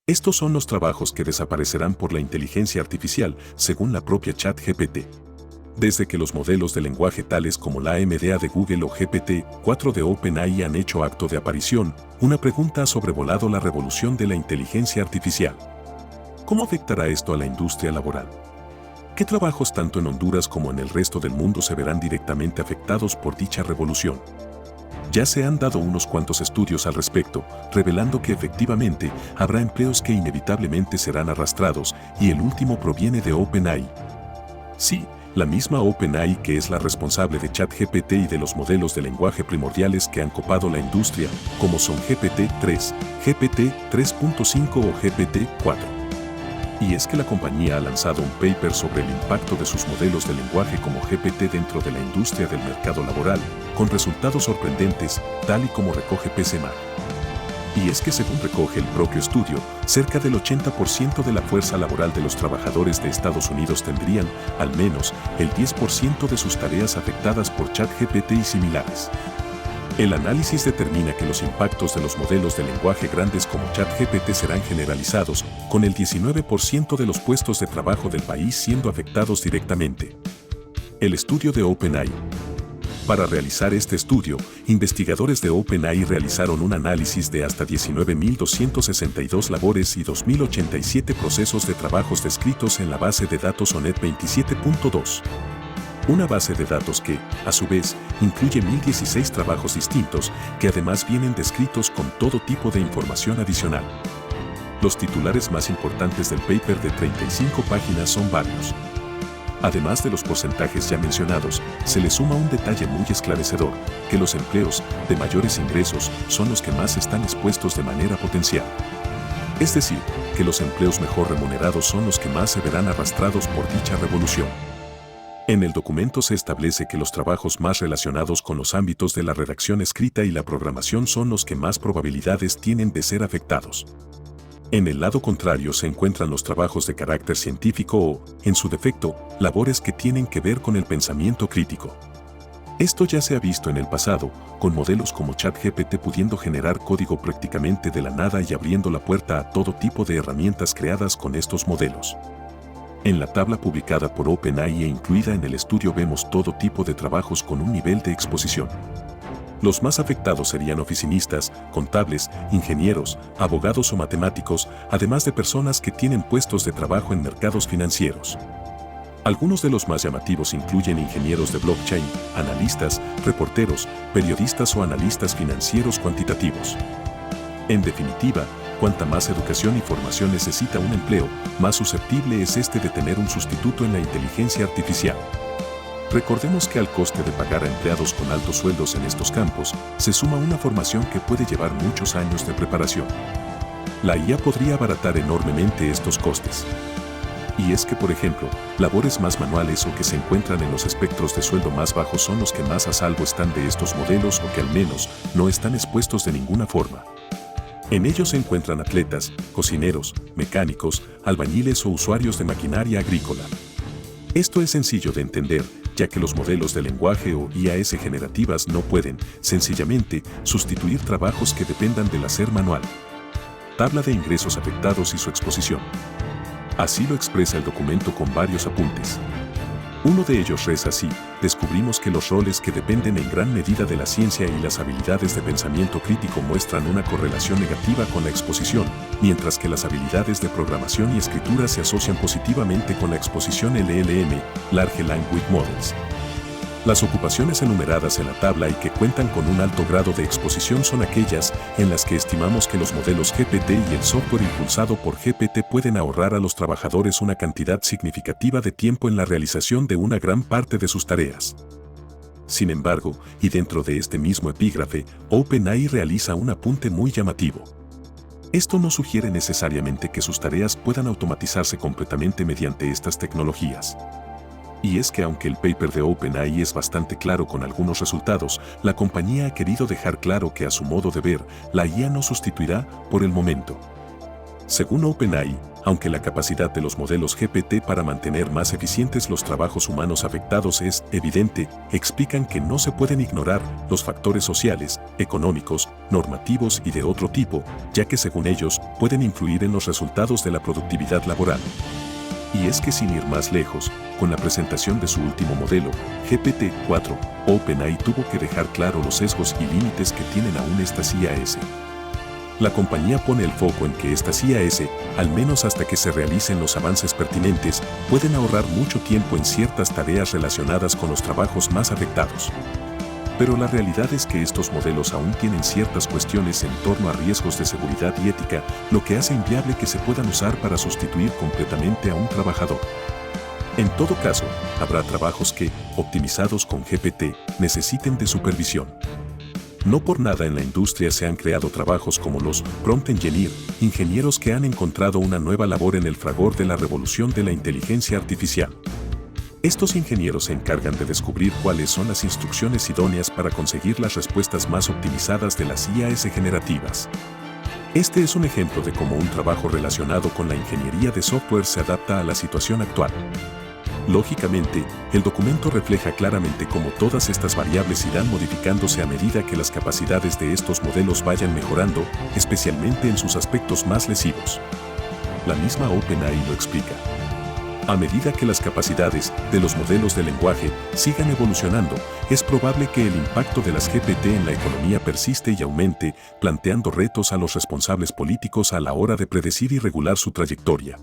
Estos son los trabajos que desaparecerán por la inteligencia artificial, según la propia ChatGPT. Desde que los modelos de lenguaje tales como la AMDA de Google o GPT-4 de OpenAI han hecho acto de aparición, una pregunta ha sobrevolado la revolución de la inteligencia artificial. ¿Cómo afectará esto a la industria laboral? ¿Qué trabajos tanto en Honduras como en el resto del mundo se verán directamente afectados por dicha revolución? Ya se han dado unos cuantos estudios al respecto, revelando que efectivamente habrá empleos que inevitablemente serán arrastrados, y el último proviene de OpenAI. Sí, la misma OpenAI que es la responsable de ChatGPT y de los modelos de lenguaje primordiales que han copado la industria, como son GPT-3, GPT-3.5 o GPT-4. Y es que la compañía ha lanzado un paper sobre el impacto de sus modelos de lenguaje como GPT dentro de la industria del mercado laboral, con resultados sorprendentes, tal y como recoge PCMag. Y es que según recoge el propio estudio, cerca del 80% de la fuerza laboral de los trabajadores de Estados Unidos tendrían, al menos, el 10% de sus tareas afectadas por ChatGPT y similares. El análisis determina que los impactos de los modelos de lenguaje grandes como ChatGPT serán generalizados, con el 19% de los puestos de trabajo del país siendo afectados directamente. El estudio de OpenAI. Para realizar este estudio, investigadores de OpenAI realizaron un análisis de hasta 19.262 labores y 2.087 procesos de trabajos descritos en la base de datos ONET 27.2. Una base de datos que, a su vez, incluye 1.016 trabajos distintos que además vienen descritos con todo tipo de información adicional. Los titulares más importantes del paper de 35 páginas son varios. Además de los porcentajes ya mencionados, se le suma un detalle muy esclarecedor, que los empleos de mayores ingresos son los que más están expuestos de manera potencial. Es decir, que los empleos mejor remunerados son los que más se verán arrastrados por dicha revolución. En el documento se establece que los trabajos más relacionados con los ámbitos de la redacción escrita y la programación son los que más probabilidades tienen de ser afectados. En el lado contrario se encuentran los trabajos de carácter científico o, en su defecto, labores que tienen que ver con el pensamiento crítico. Esto ya se ha visto en el pasado, con modelos como ChatGPT pudiendo generar código prácticamente de la nada y abriendo la puerta a todo tipo de herramientas creadas con estos modelos. En la tabla publicada por OpenAI e incluida en el estudio vemos todo tipo de trabajos con un nivel de exposición. Los más afectados serían oficinistas, contables, ingenieros, abogados o matemáticos, además de personas que tienen puestos de trabajo en mercados financieros. Algunos de los más llamativos incluyen ingenieros de blockchain, analistas, reporteros, periodistas o analistas financieros cuantitativos. En definitiva, cuanta más educación y formación necesita un empleo, más susceptible es este de tener un sustituto en la inteligencia artificial. Recordemos que al coste de pagar a empleados con altos sueldos en estos campos, se suma una formación que puede llevar muchos años de preparación. La IA podría abaratar enormemente estos costes. Y es que, por ejemplo, labores más manuales o que se encuentran en los espectros de sueldo más bajos son los que más a salvo están de estos modelos o que al menos no están expuestos de ninguna forma. En ellos se encuentran atletas, cocineros, mecánicos, albañiles o usuarios de maquinaria agrícola. Esto es sencillo de entender, ya que los modelos de lenguaje o IAS generativas no pueden, sencillamente, sustituir trabajos que dependan del hacer manual. Tabla de ingresos afectados y su exposición. Así lo expresa el documento con varios apuntes. Uno de ellos reza así: descubrimos que los roles que dependen en gran medida de la ciencia y las habilidades de pensamiento crítico muestran una correlación negativa con la exposición, mientras que las habilidades de programación y escritura se asocian positivamente con la exposición LLM, Large Language Models. Las ocupaciones enumeradas en la tabla y que cuentan con un alto grado de exposición son aquellas en las que estimamos que los modelos GPT y el software impulsado por GPT pueden ahorrar a los trabajadores una cantidad significativa de tiempo en la realización de una gran parte de sus tareas. Sin embargo, y dentro de este mismo epígrafe, OpenAI realiza un apunte muy llamativo. Esto no sugiere necesariamente que sus tareas puedan automatizarse completamente mediante estas tecnologías. Y es que aunque el paper de OpenAI es bastante claro con algunos resultados, la compañía ha querido dejar claro que a su modo de ver, la IA no sustituirá por el momento. Según OpenAI, Aunque la capacidad de los modelos GPT para mantener más eficientes los trabajos humanos afectados es evidente, explican que no se pueden ignorar los factores sociales, económicos, normativos y de otro tipo, ya que según ellos pueden influir en los resultados de la productividad laboral. Y es que sin ir más lejos, con la presentación de su último modelo, GPT-4, OpenAI tuvo que dejar claro los sesgos y límites que tienen aún estas IAS. La compañía pone el foco en que estas IAS, al menos hasta que se realicen los avances pertinentes, pueden ahorrar mucho tiempo en ciertas tareas relacionadas con los trabajos más afectados. Pero la realidad es que estos modelos aún tienen ciertas cuestiones en torno a riesgos de seguridad y ética, lo que hace inviable que se puedan usar para sustituir completamente a un trabajador. En todo caso, habrá trabajos que, optimizados con GPT, necesiten de supervisión. No por nada en la industria se han creado trabajos como los prompt engineer, ingenieros que han encontrado una nueva labor en el fragor de la revolución de la inteligencia artificial. Estos ingenieros se encargan de descubrir cuáles son las instrucciones idóneas para conseguir las respuestas más optimizadas de las IAS generativas. Este es un ejemplo de cómo un trabajo relacionado con la ingeniería de software se adapta a la situación actual. Lógicamente, el documento refleja claramente cómo todas estas variables irán modificándose a medida que las capacidades de estos modelos vayan mejorando, especialmente en sus aspectos más lesivos. La misma OpenAI lo explica. A medida que las capacidades de los modelos de lenguaje sigan evolucionando, es probable que el impacto de las GPT en la economía persiste y aumente, planteando retos a los responsables políticos a la hora de predecir y regular su trayectoria.